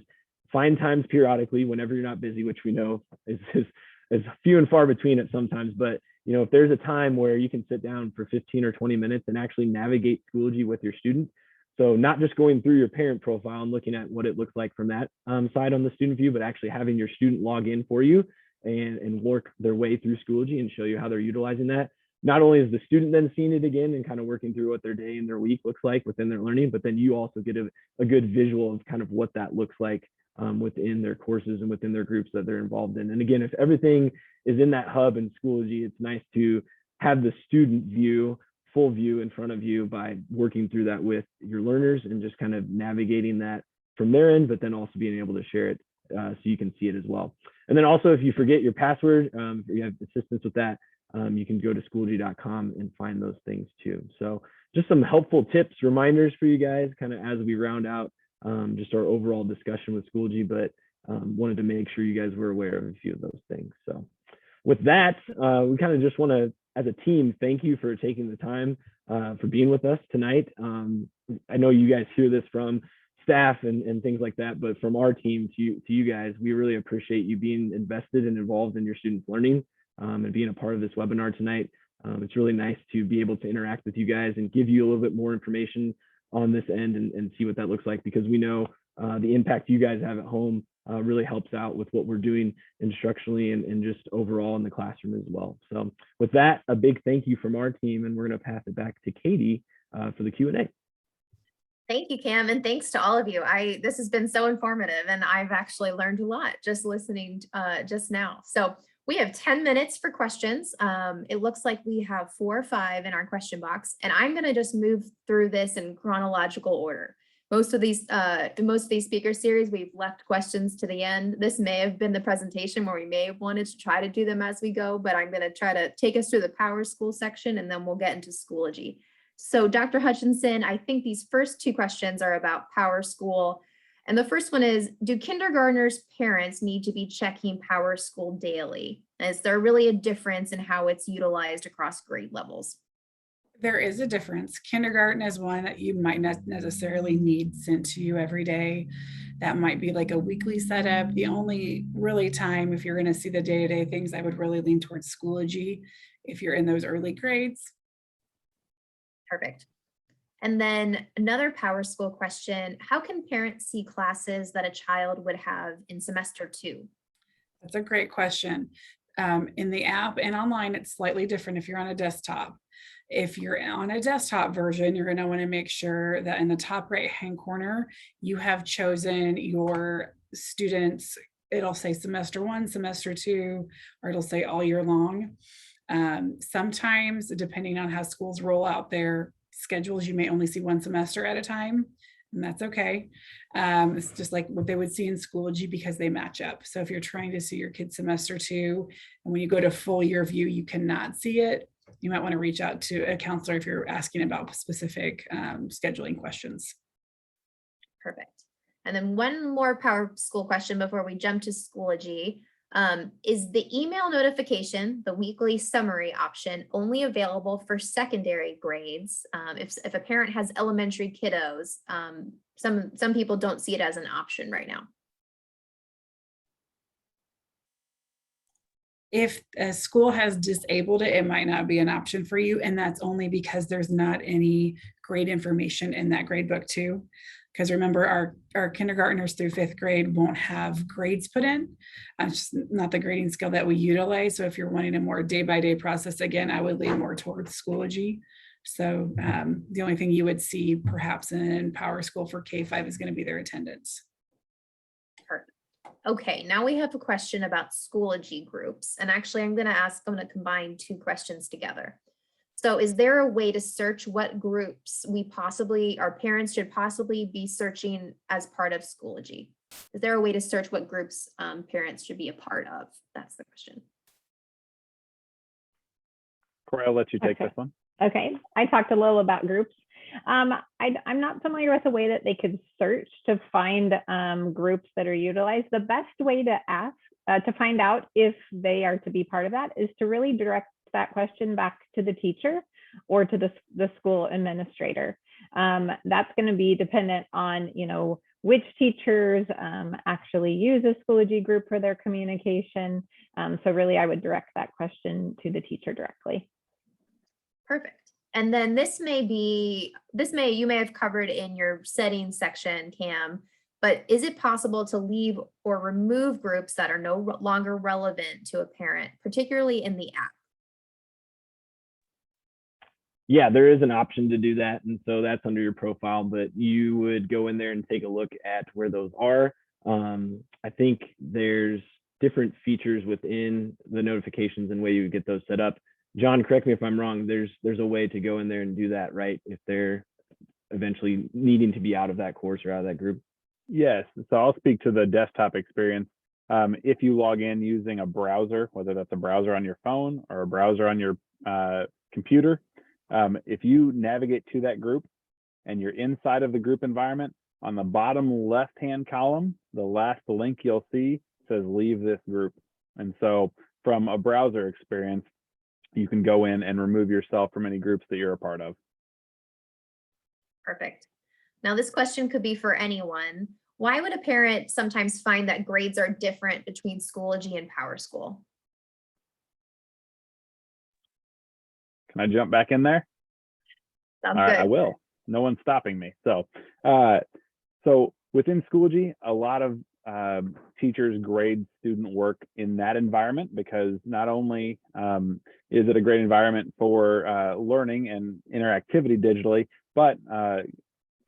find times periodically whenever you're not busy, which we know is few and far between at sometimes, but you know, if there's a time where you can sit down for 15 or 20 minutes and actually navigate Schoology with your student. So not just going through your parent profile and looking at what it looks like from that side on the student view, but actually having your student log in for you and work their way through Schoology and show you how they're utilizing that. Not only is the student then seeing it again and kind of working through what their day and their week looks like within their learning, but then you also get a good visual of kind of what that looks like within their courses and within their groups that they're involved in. And again, if everything is in that hub in Schoology, it's nice to have the student view, full view in front of you by working through that with your learners and just kind of navigating that from their end, but then also being able to share it so you can see it as well. And then also, if you forget your password, if you have assistance with that, you can go to Schoology.com and find those things too. So just some helpful tips, reminders for you guys kind of as we round out just our overall discussion with Schoology, but wanted to make sure you guys were aware of a few of those things. So with that, we kind of just want to, as a team, thank you for taking the time for being with us tonight. I know you guys hear this from staff and things like that, but from our team to you guys, we really appreciate you being invested and involved in your students' learning and being a part of this webinar tonight. It's really nice to be able to interact with you guys and give you a little bit more information on this end and see what that looks like, because we know the impact you guys have at home really helps out with what we're doing instructionally and just overall in the classroom as well. So with that, a big thank you from our team, and we're going to pass it back to Katie for the Q&A. Thank you, Cam, and thanks to all of you. This has been so informative, and I've actually learned a lot just listening just now. So we have 10 minutes for questions. It looks like we have 4 or 5 in our question box, and I'm going to just move through this in chronological order. Most of these speaker series, we've left questions to the end. This may have been the presentation where we may have wanted to try to do them as we go, but I'm going to try to take us through the PowerSchool section, and then we'll get into Schoology. So Dr. Hutchinson, I think these first 2 questions are about PowerSchool. And the first one is, do kindergartners' parents need to be checking PowerSchool daily? Is there really a difference in how it's utilized across grade levels? There is a difference. Kindergarten is one that you might not necessarily need sent to you every day. That might be like a weekly setup. The only really time, if you're going to see the day-to-day things, I would really lean towards Schoology if you're in those early grades. Perfect. And then another PowerSchool question, how can parents see classes that a child would have in semester 2? That's a great question. In the app and online, it's slightly different if you're on a desktop. If you're on a desktop version, you're going to want to make sure that in the top right-hand corner, you have chosen your student's it'll say semester 1, semester 2, or it'll say all year long. Sometimes, depending on how schools roll out their schedules, you may only see one semester at a time, and that's okay. It's just like what they would see in Schoology because they match up. So if you're trying to see your kid's semester 2, and when you go to full year view, you cannot see it, you might want to reach out to a counselor if you're asking about specific scheduling questions. Perfect. And then one more PowerSchool question before we jump to Schoology. Is the email notification, the weekly summary option, only available for secondary grades? If a parent has elementary kiddos, some people don't see it as an option right now. If a school has disabled it, it might not be an option for you. And that's only because there's not any grade information in that grade book too. Because remember, our kindergartners through 5th grade won't have grades put in. It's just not the grading skill that we utilize. So if you're wanting a more day-by-day process, again, I would lean more towards Schoology. So the only thing you would see perhaps in PowerSchool for K-5 is going to be their attendance. Perfect. Okay, now we have a question about Schoology groups. And actually, I'm going to combine 2 questions together. So is there a way to search what groups our parents should possibly be searching as part of Schoology? Is there a way to search what groups parents should be a part of? That's the question. Corey, I'll let you take Okay. this one. Okay, I talked a little about groups. I'm not familiar with a way that they could search to find groups that are utilized. The best way to ask to find out if they are to be part of that is to really direct that question back to the teacher or to the school administrator. That's going to be dependent on, which teachers actually use a Schoology group for their communication. So really, I would direct that question to the teacher directly. Perfect. And then you may have covered in your settings section, Cam, but is it possible to leave or remove groups that are no longer relevant to a parent, particularly in the app? Yeah, there is an option to do that. And so that's under your profile, but you would go in there and take a look at where those are. I think there's different features within the notifications and way you would get those set up. John, correct me if I'm wrong, there's a way to go in there and do that, right? If they're eventually needing to be out of that course or out of that group. Yes, so I'll speak to the desktop experience. If you log in using a browser, whether that's a browser on your phone or a browser on your computer, if you navigate to that group and you're inside of the group environment, on the bottom left-hand column, the last link you'll see says leave this group. And so from a browser experience, you can go in and remove yourself from any groups that you're a part of. Perfect. Now this question could be for anyone. Why would a parent sometimes find that grades are different between Schoology and PowerSchool? Can I jump back in there? Sounds All right, good. I will. No one's stopping me. So within Schoology, a lot of teachers grade student work in that environment because not only is it a great environment for learning and interactivity digitally, but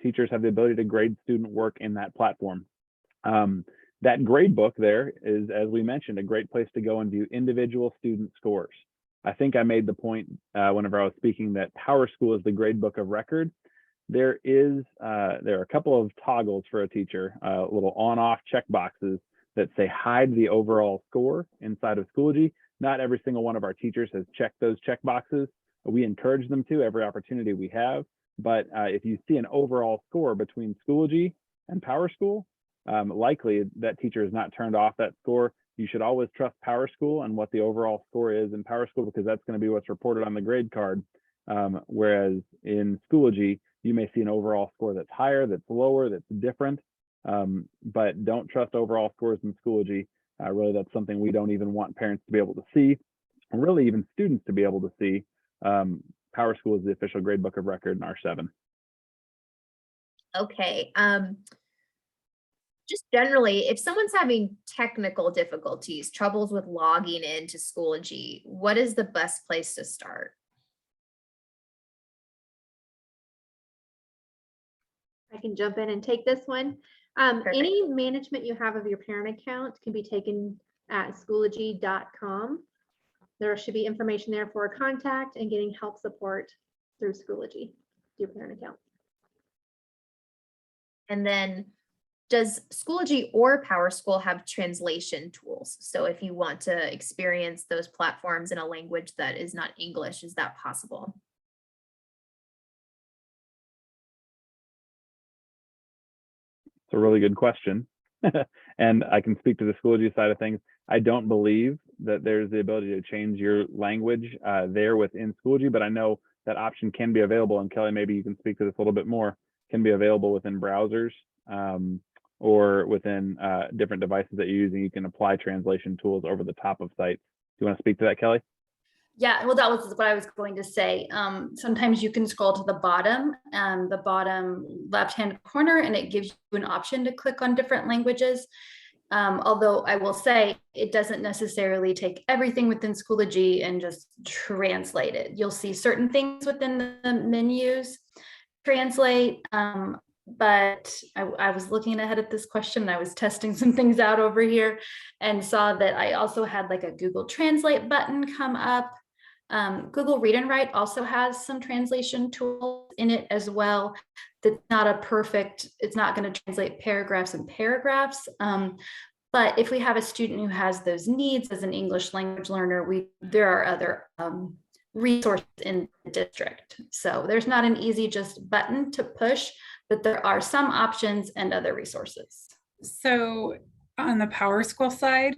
teachers have the ability to grade student work in that platform. That grade book there is, as we mentioned, a great place to go and view individual student scores. I think I made the point whenever I was speaking that PowerSchool is the grade book of record. There are a couple of toggles for a teacher, little on-off check boxes that say hide the overall score inside of Schoology. Not every single one of our teachers has checked those check boxes. We encourage them to every opportunity we have. But if you see an overall score between Schoology and PowerSchool, likely that teacher has not turned off that score. You should always trust PowerSchool and what the overall score is in PowerSchool because that's going to be what's reported on the grade card. Whereas in Schoology, you may see an overall score that's higher, that's lower, that's different, but don't trust overall scores in Schoology. Really, that's something we don't even want parents to be able to see, or really even students to be able to see. PowerSchool is the official grade book of record in R-7. Okay. Just generally, if someone's having technical difficulties, troubles with logging into Schoology, what is the best place to start? I can jump in and take this one. Any management you have of your parent account can be taken at Schoology.com. There should be information there for a contact and getting help support through Schoology, your parent account. And then does Schoology or PowerSchool have translation tools? So if you want to experience those platforms in a language that is not English, is that possible? It's a really good question. And I can speak to the Schoology side of things. I don't believe that there's the ability to change your language there within Schoology, but I know that option can be available. And Kelly, maybe you can speak to this a little bit more, can be available within browsers or within different devices that you're using. You can apply translation tools over the top of sites. Do you want to speak to that, Kelly? Yeah, well, that was what I was going to say. Sometimes you can scroll to the bottom left-hand corner, and it gives you an option to click on different languages. Although I will say it doesn't necessarily take everything within Schoology and just translate it. You'll see certain things within the menus translate. But I was looking ahead at this question. I was testing some things out over here and saw that I also had like a Google Translate button come up. Google Read and Write also has some translation tools in it as well. That's not a perfect, it's not going to translate paragraphs and paragraphs. But if we have a student who has those needs as an English language learner, there are other resources in the district. So there's not an easy just button to push, but there are some options and other resources. So on the PowerSchool side,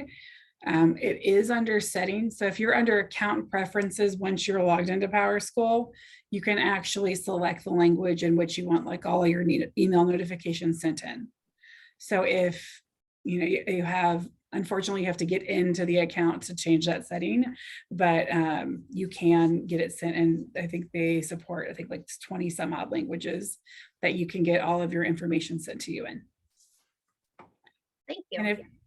it is under settings. So if you're under account preferences, once you're logged into PowerSchool, you can actually select the language in which you want like all of your email notifications sent in. So if you have, unfortunately, you have to get into the account to change that setting, but you can get it sent. And I think they support, like 20 some odd languages that you can get all of your information sent to you in. Thank you.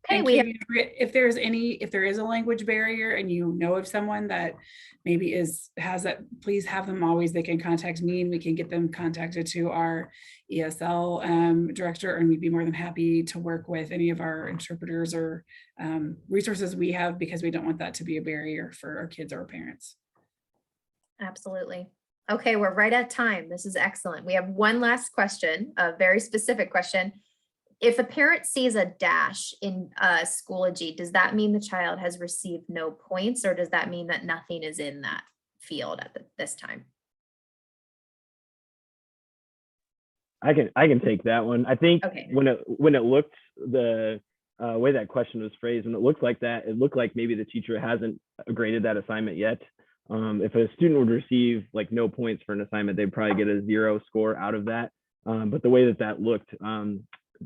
And if there is a language barrier and you know of someone that maybe has that, please have them always, they can contact me and we can get them contacted to our ESL director, and we'd be more than happy to work with any of our interpreters or resources we have, because we don't want that to be a barrier for our kids or our parents. Absolutely. Okay, we're right at time. This is excellent. We have one last question, a very specific question. If a parent sees a dash in Schoology, does that mean the child has received no points, or does that mean that nothing is in that field at this time? I can take that one. I think Okay. when it looked, the way that question was phrased, when it looked like that, it looked like maybe the teacher hasn't graded that assignment yet. If a student would receive like no points for an assignment, they'd probably get a 0 score out of that. But the way that looked,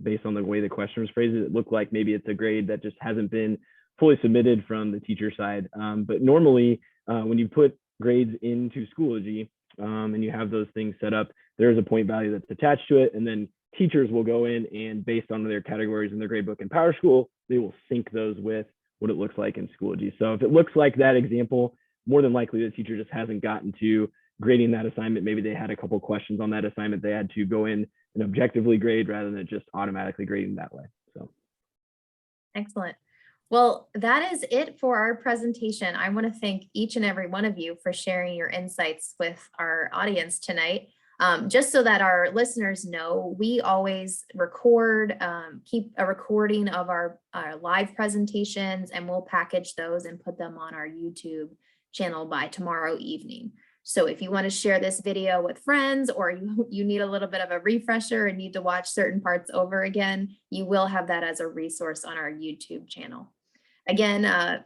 based on the way the question was phrased, it looked like maybe it's a grade that just hasn't been fully submitted from the teacher side. But normally, when you put grades into Schoology and you have those things set up, there's a point value that's attached to it. And then teachers will go in and, based on their categories in their gradebook in PowerSchool, they will sync those with what it looks like in Schoology. So if it looks like that example, more than likely the teacher just hasn't gotten to grading that assignment. Maybe they had a couple questions on that assignment they had to go in and objectively grade rather than just automatically grading that way. So Excellent. Well, that is it for our presentation. I want to thank each and every one of you for sharing your insights with our audience tonight. Just so that our listeners know, we always record, keep a recording of our live presentations, and we'll package those and put them on our YouTube channel by tomorrow evening. So if you want to share this video with friends, or you need a little bit of a refresher and need to watch certain parts over again, you will have that as a resource on our YouTube channel. Again,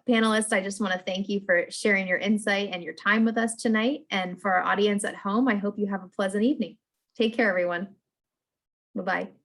panelists, I just want to thank you for sharing your insight and your time with us tonight. And for our audience at home, I hope you have a pleasant evening. Take care, everyone. Bye-bye.